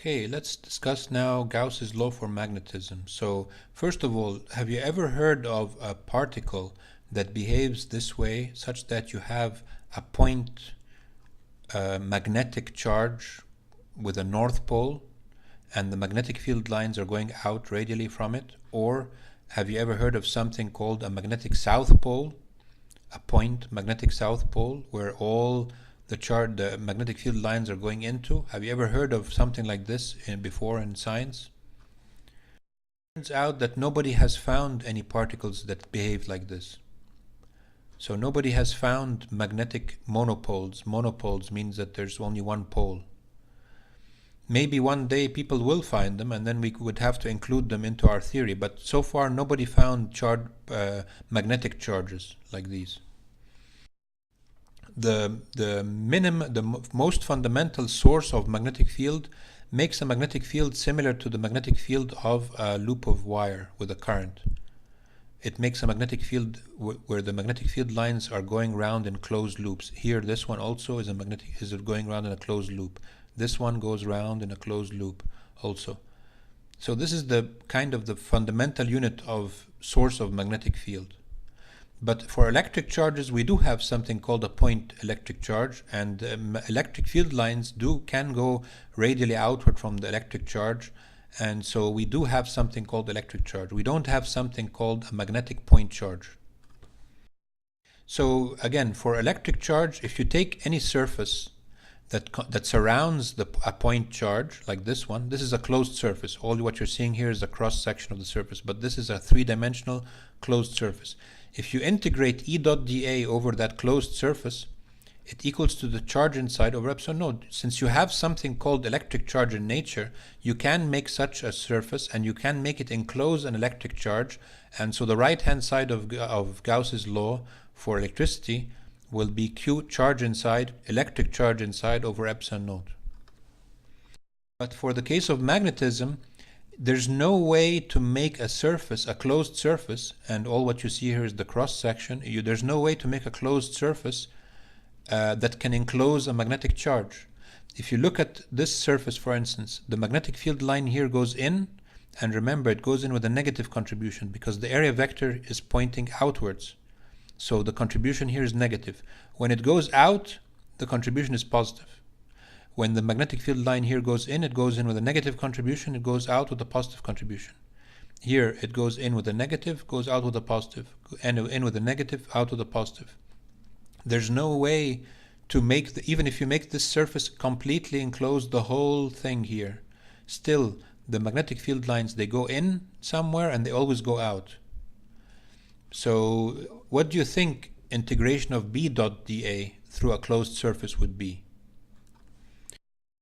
Okay, let's discuss now Gauss's law for magnetism. So, first of all, have you ever heard of a particle that behaves this way, such that you have a point magnetic charge with a north pole, and the magnetic field lines are going out radially from it? Or have you ever heard of something called a magnetic south pole, a point magnetic south pole, where all the magnetic field lines are going into? Have you ever heard of something like this before in science? It turns out that nobody has found any particles that behave like this. So nobody has found magnetic monopoles. Monopoles means that there's only one pole. Maybe one day people will find them, and then we would have to include them into our theory. But so far nobody found magnetic charges like these. The most fundamental source of magnetic field makes a magnetic field similar to the magnetic field of a loop of wire with a current. It makes a magnetic field where the magnetic field lines are going round in closed loops. Here, this one also is going round in a closed loop. This one goes round in a closed loop also. So this is the kind of the fundamental unit of source of magnetic field. But for electric charges, we do have something called a point electric charge, and electric field lines can go radially outward from the electric charge, and so we do have something called electric charge. We don't have something called a magnetic point charge. So again, for electric charge, if you take any surface that surrounds a point charge, like this one, this is a closed surface. All what you're seeing here is a cross section of the surface, but this is a three-dimensional closed surface. If you integrate E dot dA over that closed surface, it equals to the charge inside over epsilon naught. Since you have something called electric charge in nature, you can make such a surface, and you can make it enclose an electric charge. And so the right-hand side of Gauss's law for electricity will be Q charge inside, electric charge inside over epsilon naught. But for the case of magnetism, there's no way to make a surface, a closed surface, and all what you see here is the cross section. There's no way to make a closed surface that can enclose a magnetic charge. If you look at this surface, for instance, the magnetic field line here goes in, and remember, it goes in with a negative contribution because the area vector is pointing outwards. So the contribution here is negative. When it goes out, the contribution is positive. When the magnetic field line here goes in, it goes in with a negative contribution, it goes out with a positive contribution. Here it goes in with a negative, goes out with a positive, and in with a negative, out with a positive. There's no way to make, even if you make this surface completely enclose the whole thing here, still the magnetic field lines, they go in somewhere and they always go out. So what do you think integration of B dot dA through a closed surface would be?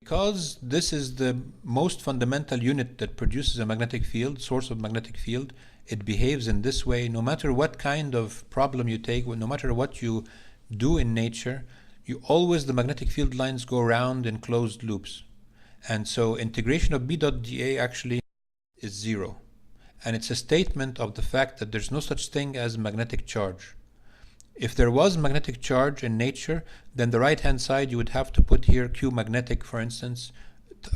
Because this is the most fundamental unit that produces a magnetic field, source of magnetic field, it behaves in this way. No matter what kind of problem you take, no matter what you do in nature, the magnetic field lines go around in closed loops. And so integration of B dot dA actually is zero. And it's a statement of the fact that there's no such thing as magnetic charge. If there was magnetic charge in nature, then the right-hand side you would have to put here Q magnetic, for instance,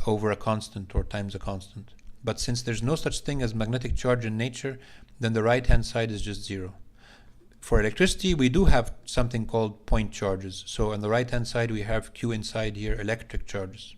over a constant or times a constant. But since there's no such thing as magnetic charge in nature, then the right-hand side is just zero. For electricity, we do have something called point charges. So on the right-hand side, we have Q inside here, electric charges.